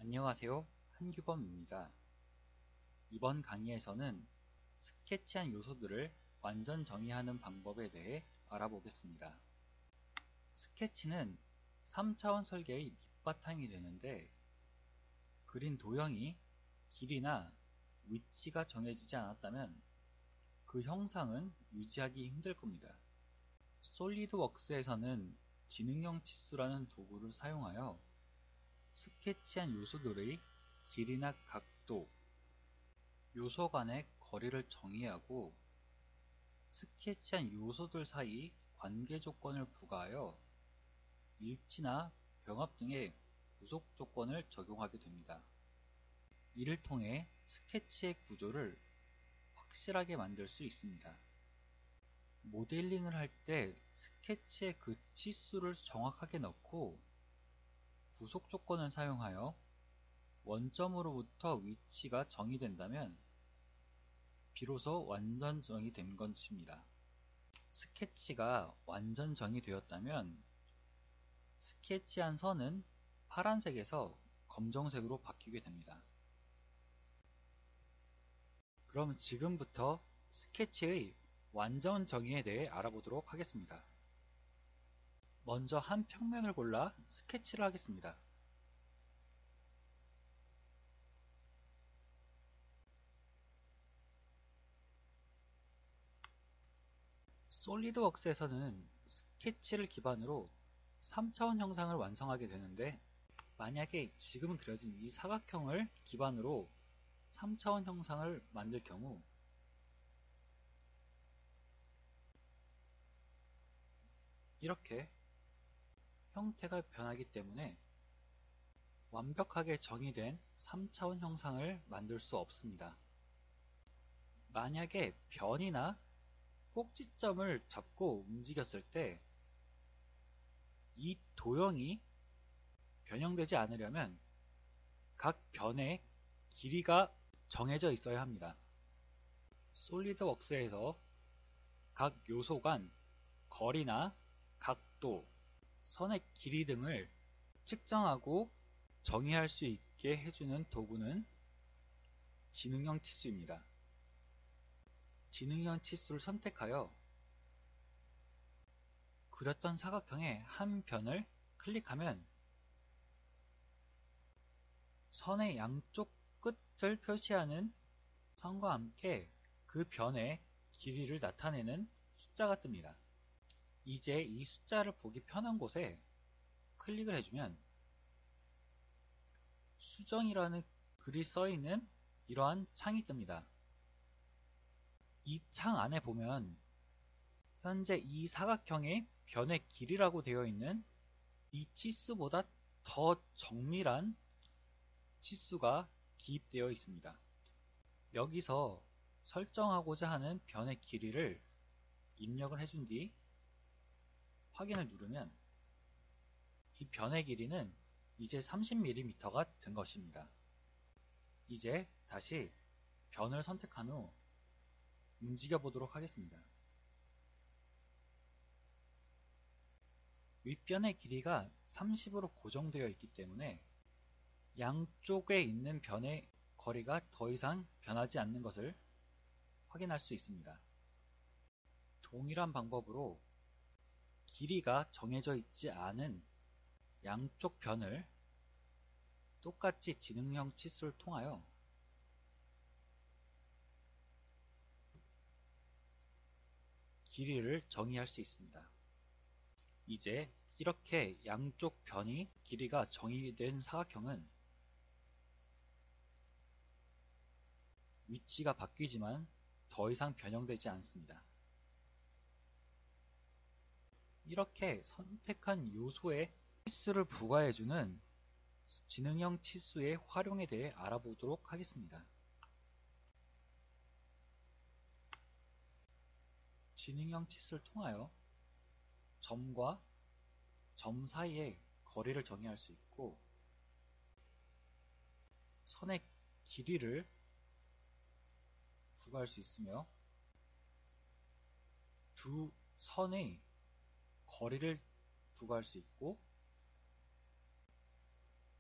안녕하세요. 한규범입니다. 이번 강의에서는 스케치한 요소들을 완전 정의하는 방법에 대해 알아보겠습니다. 스케치는 3차원 설계의 밑바탕이 되는데 그린 도형이 길이나 위치가 정해지지 않았다면 그 형상은 유지하기 힘들 겁니다. 솔리드웍스에서는 지능형 치수라는 도구를 사용하여 스케치한 요소들의 길이나 각도, 요소 간의 거리를 정의하고 스케치한 요소들 사이 관계 조건을 부과하여 일치나 병합 등의 구속 조건을 적용하게 됩니다. 이를 통해 스케치의 구조를 확실하게 만들 수 있습니다. 모델링을 할 때 스케치의 그 치수를 정확하게 넣고 구속 조건을 사용하여 원점으로부터 위치가 정의된다면 비로소 완전 정의된 것입니다. 스케치가 완전 정의되었다면 스케치한 선은 파란색에서 검정색으로 바뀌게 됩니다. 그럼 지금부터 스케치의 완전 정의에 대해 알아보도록 하겠습니다. 먼저 한 평면을 골라 스케치를 하겠습니다. 솔리드웍스에서는 스케치를 기반으로 3차원 형상을 완성하게 되는데 만약에 지금 그려진 이 사각형을 기반으로 3차원 형상을 만들 경우 이렇게 형태가 변하기 때문에 완벽하게 정의된 3차원 형상을 만들 수 없습니다. 만약에 변이나 꼭지점을 잡고 움직였을 때 이 도형이 변형되지 않으려면 각 변의 길이가 정해져 있어야 합니다. 솔리드웍스에서 각 요소 간 거리나 각도, 선의 길이 등을 측정하고 정의할 수 있게 해주는 도구는 지능형 치수입니다. 지능형 치수를 선택하여 그렸던 사각형의 한 변을 클릭하면 선의 양쪽 끝을 표시하는 선과 함께 그 변의 길이를 나타내는 숫자가 뜹니다. 이제 이 숫자를 보기 편한 곳에 클릭을 해주면 수정이라는 글이 써있는 이러한 창이 뜹니다. 이 창 안에 보면 현재 이 사각형의 변의 길이라고 되어 있는 이 치수보다 더 정밀한 치수가 기입되어 있습니다. 여기서 설정하고자 하는 변의 길이를 입력을 해준 뒤 확인을 누르면 이 변의 길이는 이제 30mm가 된 것입니다. 이제 다시 변을 선택한 후 움직여 보도록 하겠습니다. 윗변의 길이가 30으로 고정되어 있기 때문에 양쪽에 있는 변의 거리가 더 이상 변하지 않는 것을 확인할 수 있습니다. 동일한 방법으로 길이가 정해져 있지 않은 양쪽 변을 똑같이 지능형 치수를 통하여 길이를 정의할 수 있습니다. 이제 이렇게 양쪽 변이 길이가 정의된 사각형은 위치가 바뀌지만 더 이상 변형되지 않습니다. 이렇게 선택한 요소에 치수를 부과해주는 지능형 치수의 활용에 대해 알아보도록 하겠습니다. 지능형 치수를 통하여 점과 점 사이의 거리를 정의할 수 있고 선의 길이를 부과할 수 있으며 두 선의 거리를 부과할 수 있고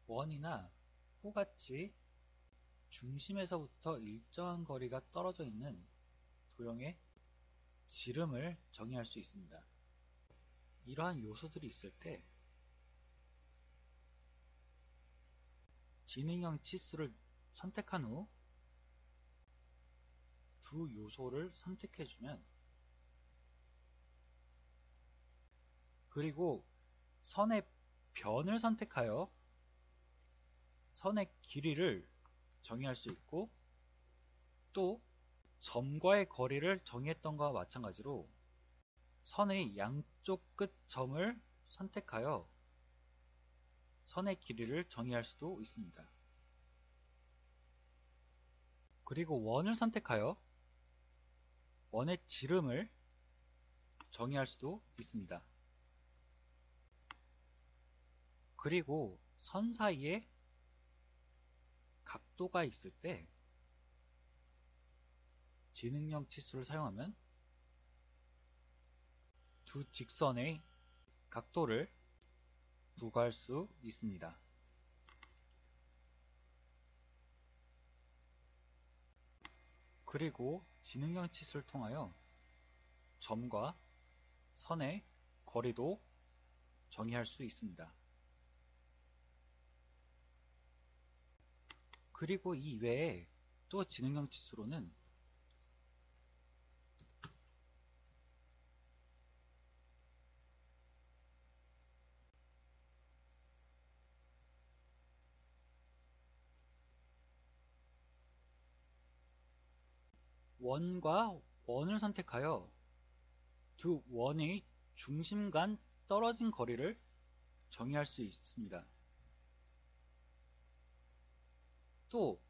원이나 포같이 중심에서부터 일정한 거리가 떨어져 있는 도형의 지름을 정의할 수 있습니다. 이러한 요소들이 있을 때 지능형 치수를 선택한 후 두 요소를 선택해주면, 그리고 선의 변을 선택하여 선의 길이를 정의할 수 있고, 또 점과의 거리를 정의했던 것과 마찬가지로 선의 양쪽 끝 점을 선택하여 선의 길이를 정의할 수도 있습니다. 그리고 원을 선택하여 원의 지름을 정의할 수도 있습니다. 그리고 선 사이에 각도가 있을 때 지능형 치수를 사용하면 두 직선의 각도를 부과할 수 있습니다. 그리고 지능형 치수를 통하여 점과 선의 거리도 정의할 수 있습니다. 그리고 이 외에 또 지능형 치수로는 원과 원을 선택하여 두 원의 중심 간 떨어진 거리를 정의할 수 있습니다. 또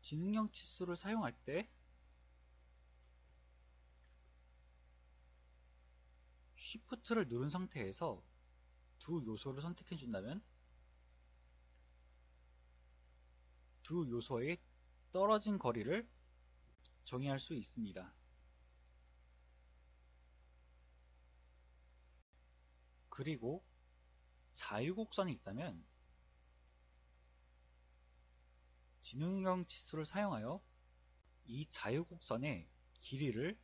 지능형 치수를 사용할 때 Shift를 누른 상태에서 두 요소를 선택해 준다면 두 요소의 떨어진 거리를 정의할 수 있습니다. 그리고 자유곡선이 있다면 지능형 치수를 사용하여 이 자유곡선의 길이를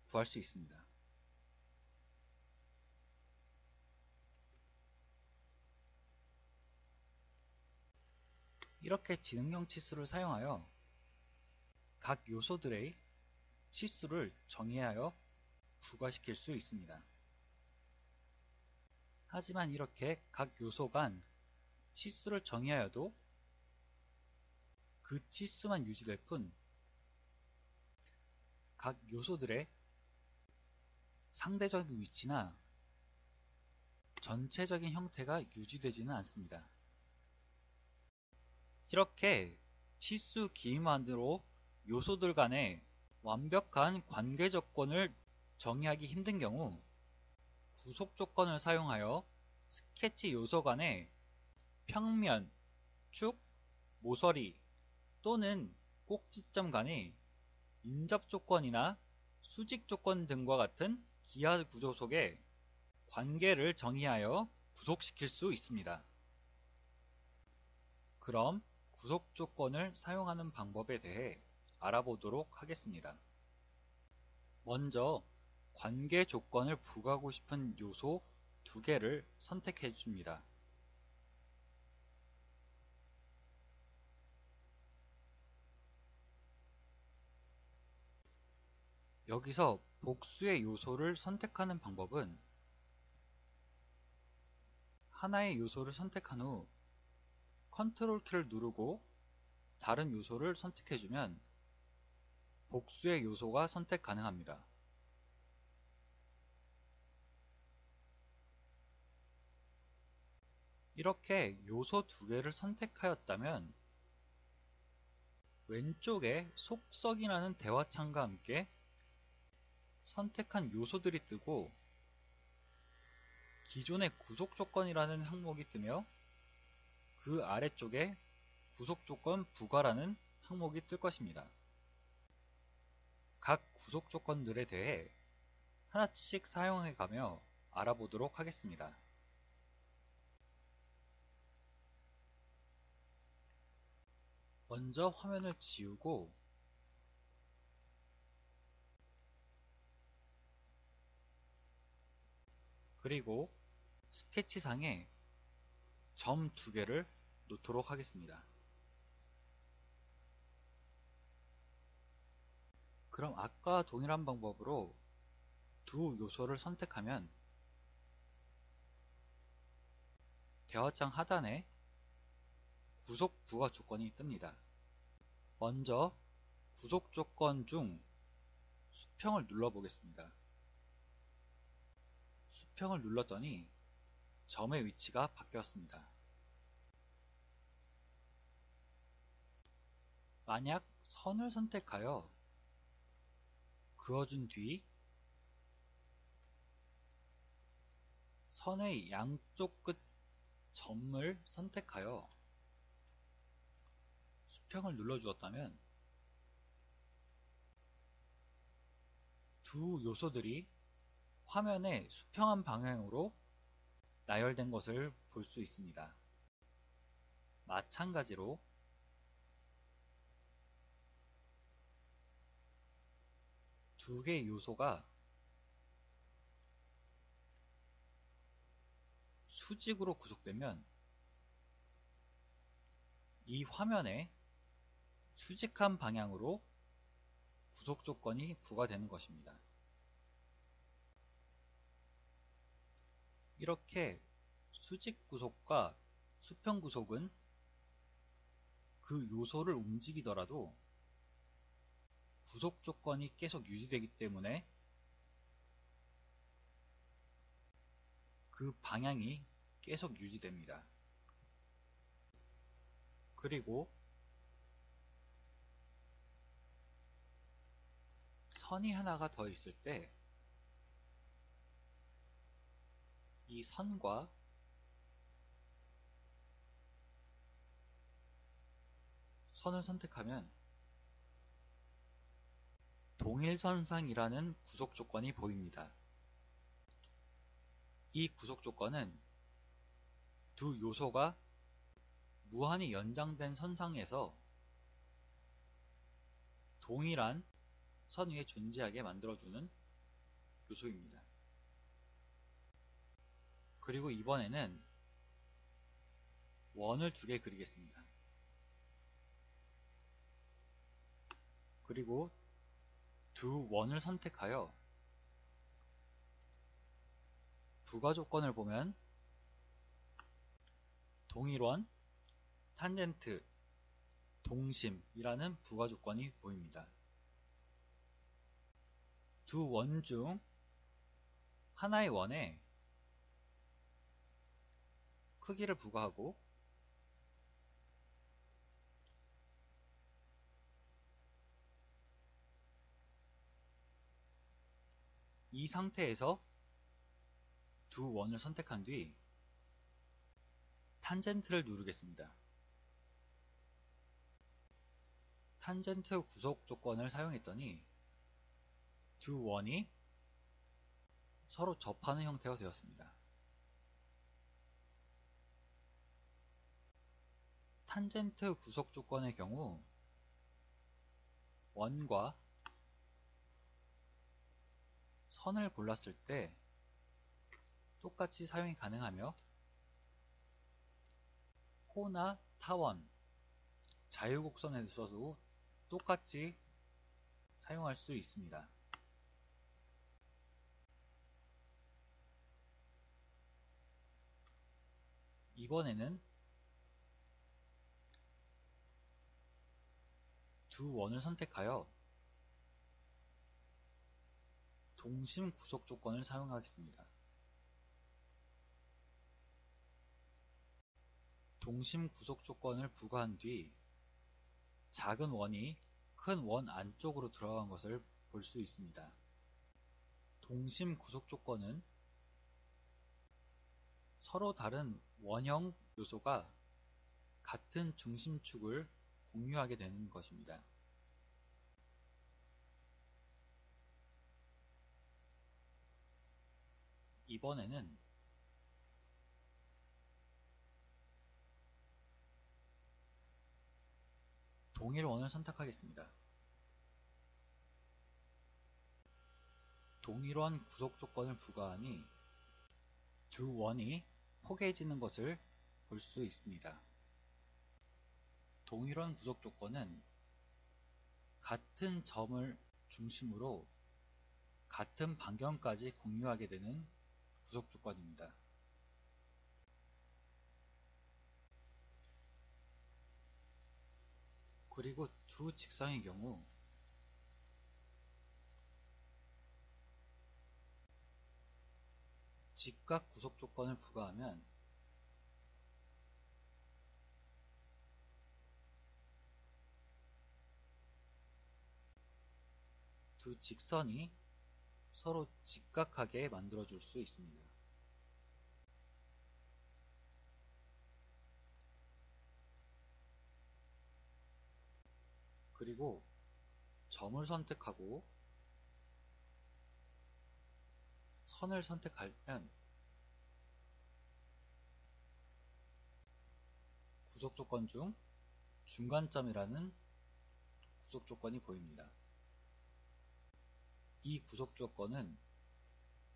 구할 수 있습니다. 이렇게 지능형 치수를 사용하여 각 요소들의 치수를 정의하여 부과시킬 수 있습니다. 하지만 이렇게 각 요소 간 치수를 정의하여도 그 치수만 유지될 뿐 각 요소들의 상대적인 위치나 전체적인 형태가 유지되지는 않습니다. 이렇게 치수 기만으로 요소들 간의 완벽한 관계 조건을 정의하기 힘든 경우 구속 조건을 사용하여 스케치 요소 간의 평면, 축, 모서리 또는 꼭지점 간의 인접 조건이나 수직 조건 등과 같은 기하 구조 속의 관계를 정의하여 구속시킬 수 있습니다. 그럼 구속 조건을 사용하는 방법에 대해 알아보도록 하겠습니다. 먼저 관계 조건을 부과하고 싶은 요소 두 개를 선택해 줍니다. 여기서 복수의 요소를 선택하는 방법은 하나의 요소를 선택한 후 컨트롤 키를 누르고 다른 요소를 선택해주면 복수의 요소가 선택 가능합니다. 이렇게 요소 두 개를 선택하였다면 왼쪽에 속성이라는 대화창과 함께 선택한 요소들이 뜨고 기존의 구속 조건이라는 항목이 뜨며 그 아래쪽에 구속 조건 부과라는 항목이 뜰 것입니다. 각 구속 조건들에 대해 하나씩 사용해 가며 알아보도록 하겠습니다. 먼저 화면을 지우고 그리고 스케치상에 점 2개를 놓도록 하겠습니다. 그럼 아까 동일한 방법으로 두 요소를 선택하면 대화창 하단에 구속 부가 조건이 뜹니다. 먼저 구속 조건 중 수평을 눌러 보겠습니다. 수평을 눌렀더니 점의 위치가 바뀌었습니다. 만약 선을 선택하여 그어준 뒤 선의 양쪽 끝 점을 선택하여 수평을 눌러주었다면 두 요소들이 화면의 수평한 방향으로 나열된 것을 볼 수 있습니다. 마찬가지로 두 개의 요소가 수직으로 구속되면 이 화면에 수직한 방향으로 구속 조건이 부과되는 것입니다. 이렇게 수직 구속과 수평 구속은 그 요소를 움직이더라도 구속 조건이 계속 유지되기 때문에 그 방향이 계속 유지됩니다. 그리고 선이 하나가 더 있을 때 이 선과 선을 선택하면 동일선상이라는 구속 조건이 보입니다. 이 구속 조건은 두 요소가 무한히 연장된 선상에서 동일한 선 위에 존재하게 만들어주는 요소입니다. 그리고 이번에는 원을 2개 그리겠습니다. 그리고 두 원을 선택하여 부가 조건을 보면 동일원, 탄젠트, 동심이라는 부가 조건이 보입니다. 두 원 중 하나의 원에 크기를 부과하고 이 상태에서 두 원을 선택한 뒤 탄젠트를 누르겠습니다. 탄젠트 구속 조건을 사용했더니 두 원이 서로 접하는 형태가 되었습니다. 탄젠트 구속 조건의 경우 원과 선을 골랐을 때 똑같이 사용이 가능하며 호나 타원, 자유곡선에서도 똑같이 사용할 수 있습니다. 이번에는 두 원을 선택하여 동심 구속 조건을 사용하겠습니다. 동심 구속 조건을 부과한 뒤 작은 원이 큰 원 안쪽으로 들어간 것을 볼 수 있습니다. 동심 구속 조건은 서로 다른 원형 요소가 같은 중심축을 공유하게 되는 것입니다. 이번에는 동일원을 선택하겠습니다. 동일원 구속 조건을 부과하니 두 원이 포개지는 것을 볼 수 있습니다. 동일원 구속 조건은 같은 점을 중심으로 같은 반경까지 공유하게 되는 구속 조건입니다. 그리고 두 직선의 경우 직각 구속 조건을 부과하면 두 직선이 서로 직각하게 만들어 줄 수 있습니다. 그리고 점을 선택하고 선을 선택하면 구속 조건 중 중간점이라는 구속 조건이 보입니다. 이 구속 조건은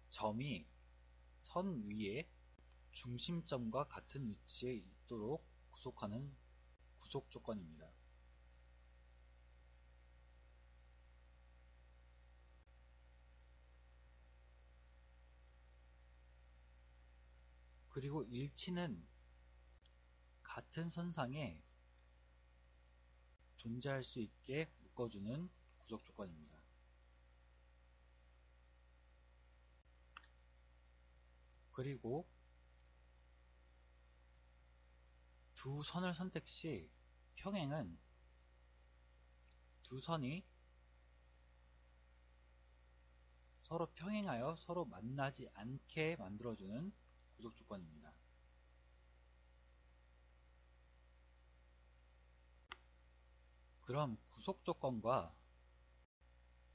점이 선 위에 중심점과 같은 위치에 있도록 구속하는 구속 조건입니다. 그리고 일치는 같은 선상에 존재할 수 있게 묶어주는 구속 조건입니다. 그리고 두 선을 선택 시 평행은 두 선이 서로 평행하여 서로 만나지 않게 만들어주는 구속 조건입니다. 그럼 구속 조건과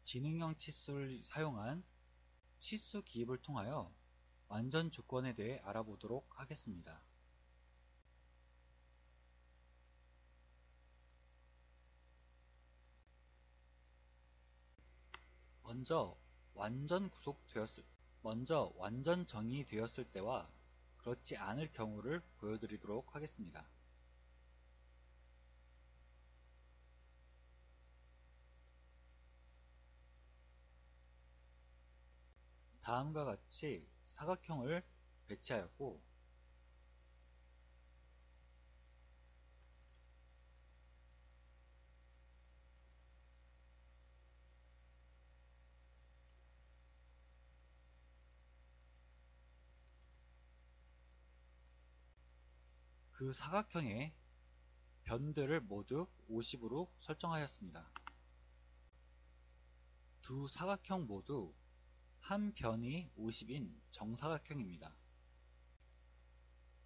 지능형 치수를 사용한 치수 기입을 통하여 완전 조건에 대해 알아보도록 하겠습니다. 먼저 완전 정의되었을 때와 그렇지 않을 경우를 보여드리도록 하겠습니다. 다음과 같이 사각형을 배치하였고 그 사각형의 변들을 모두 50으로 설정하였습니다. 두 사각형 모두 한 변이 50인 정사각형입니다.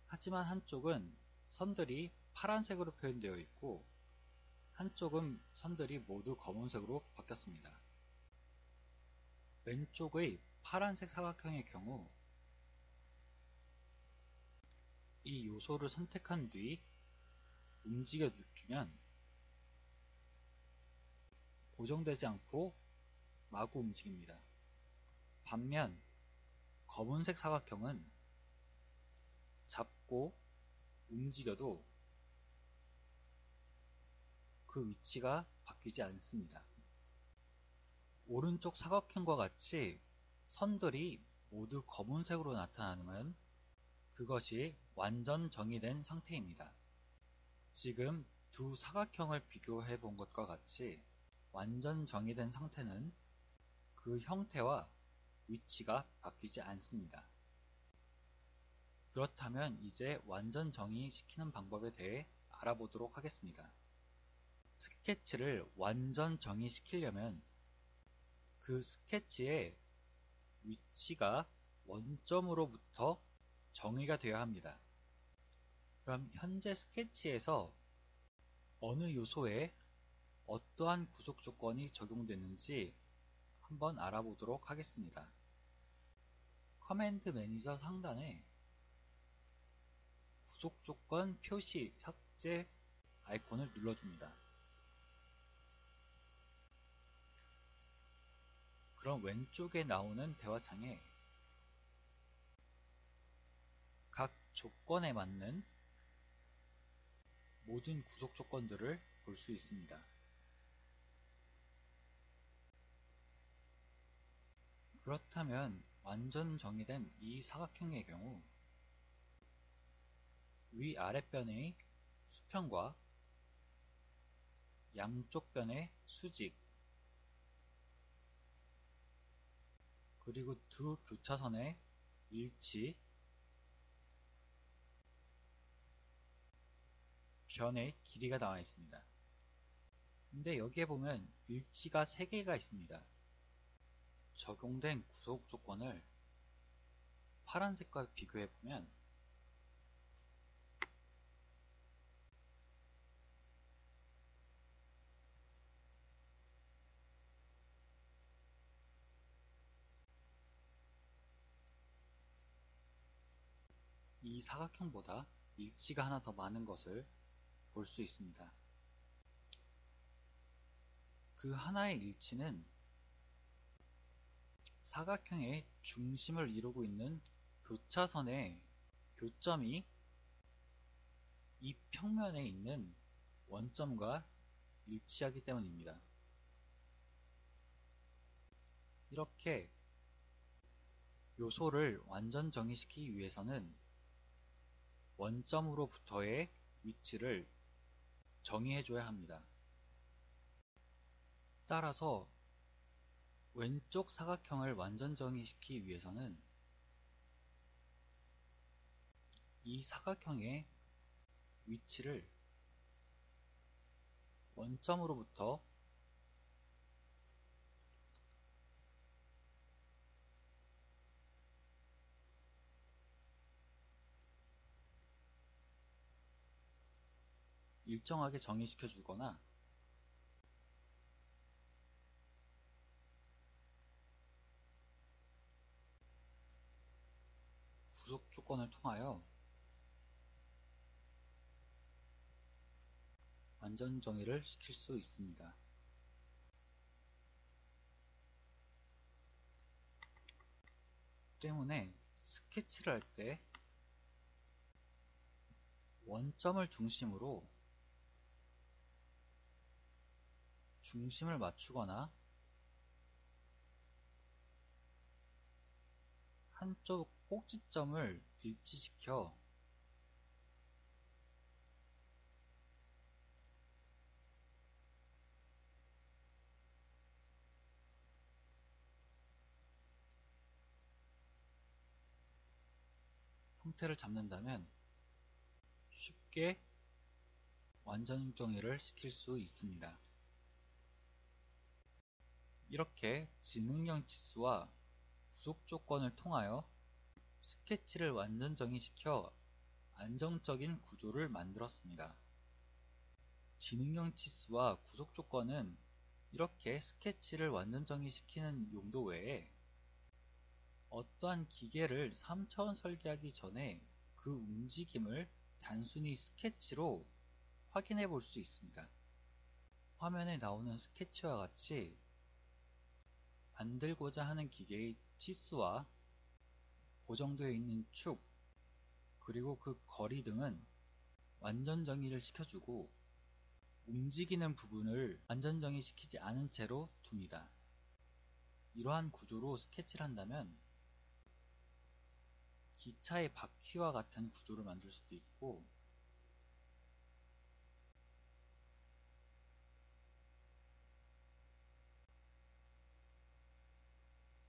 하지만 한쪽은 선들이 파란색으로 표현되어 있고 한쪽은 선들이 모두 검은색으로 바뀌었습니다. 왼쪽의 파란색 사각형의 경우 이 요소를 선택한 뒤 움직여주면 고정되지 않고 마구 움직입니다. 반면 검은색 사각형은 잡고 움직여도 그 위치가 바뀌지 않습니다. 오른쪽 사각형과 같이 선들이 모두 검은색으로 나타나면 그것이 완전 정의된 상태입니다. 지금 두 사각형을 비교해 본 것과 같이 완전 정의된 상태는 그 형태와 위치가 바뀌지 않습니다. 그렇다면 이제 완전 정의시키는 방법에 대해 알아보도록 하겠습니다. 스케치를 완전 정의시키려면 그 스케치의 위치가 원점으로부터 정의가 되어야 합니다. 그럼 현재 스케치에서 어느 요소에 어떠한 구속 조건이 적용되는지 한번 알아보도록 하겠습니다. 커맨드 매니저 상단에 구속 조건 표시 삭제 아이콘을 눌러줍니다. 그럼 왼쪽에 나오는 대화창에 각 조건에 맞는 모든 구속 조건들을 볼 수 있습니다. 그렇다면 완전 정의된 이 사각형의 경우 위아랫변의 수평과 양쪽 변의 수직, 그리고 두 교차선의 일치, 변의 길이가 나와 있습니다. 근데 여기에 보면 일치가 3개가 있습니다. 적용된 구속 조건을 파란색과 비교해보면 이 사각형보다 일치가 하나 더 많은 것을 볼 수 있습니다. 그 하나의 일치는 사각형의 중심을 이루고 있는 교차선의 교점이 이 평면에 있는 원점과 일치하기 때문입니다. 이렇게 요소를 완전 정의시키기 위해서는 원점으로부터의 위치를 정의해줘야 합니다. 따라서 왼쪽 사각형을 완전 정의시키기 위해서는 이 사각형의 위치를 원점으로부터 일정하게 정의시켜 주거나 구속 조건을 통하여 완전 정의를 시킬 수 있습니다. 때문에 스케치를 할 때 원점을 중심으로 중심을 맞추거나 한쪽 꼭지점을 일치시켜 형태를 잡는다면 쉽게 완전 정의를 시킬 수 있습니다. 이렇게 지능형 치수와 구속 조건을 통하여 스케치를 완전 정의시켜 안정적인 구조를 만들었습니다. 지능형 치수와 구속 조건은 이렇게 스케치를 완전 정의시키는 용도 외에 어떠한 기계를 3차원 설계하기 전에 그 움직임을 단순히 스케치로 확인해 볼 수 있습니다. 화면에 나오는 스케치와 같이 만들고자 하는 기계의 치수와 고정되어 있는 축, 그리고 그 거리 등은 완전 정의를 시켜주고 움직이는 부분을 완전 정의시키지 않은 채로 둡니다. 이러한 구조로 스케치를 한다면 기차의 바퀴와 같은 구조를 만들 수도 있고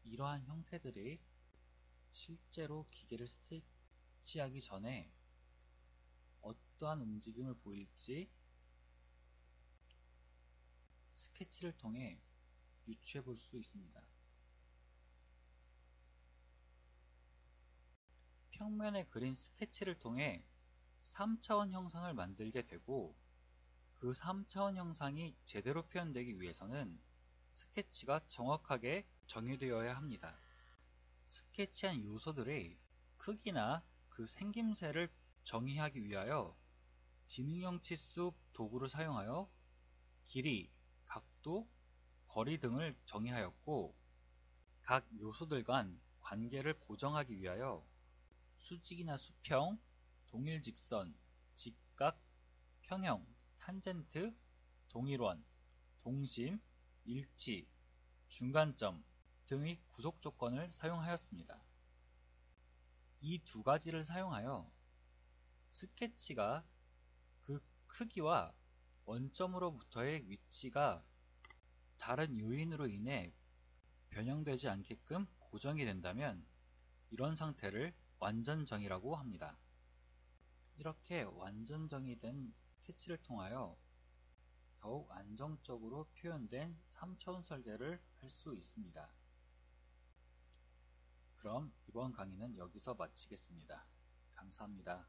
이러한 형태들이 실제로 기계를 스케치하기 전에 어떠한 움직임을 보일지 스케치를 통해 유추해 볼 수 있습니다. 평면에 그린 스케치를 통해 3차원 형상을 만들게 되고 그 3차원 형상이 제대로 표현되기 위해서는 스케치가 정확하게 정의되어야 합니다. 스케치한 요소들의 크기나 그 생김새를 정의하기 위하여 지능형 치수 도구를 사용하여 길이, 각도, 거리 등을 정의하였고 각 요소들 간 관계를 고정하기 위하여 수직이나 수평, 동일직선, 직각, 평형, 탄젠트, 동일원, 동심, 일치, 중간점 등의 구속 조건을 사용하였습니다. 이 두 가지를 사용하여 스케치가 그 크기와 원점으로부터의 위치가 다른 요인으로 인해 변형되지 않게끔 고정이 된다면 이런 상태를 완전정의라고 합니다. 이렇게 완전정의 된 스케치를 통하여 더욱 안정적으로 표현된 3차원 설계를 할 수 있습니다. 그럼 이번 강의는 여기서 마치겠습니다. 감사합니다.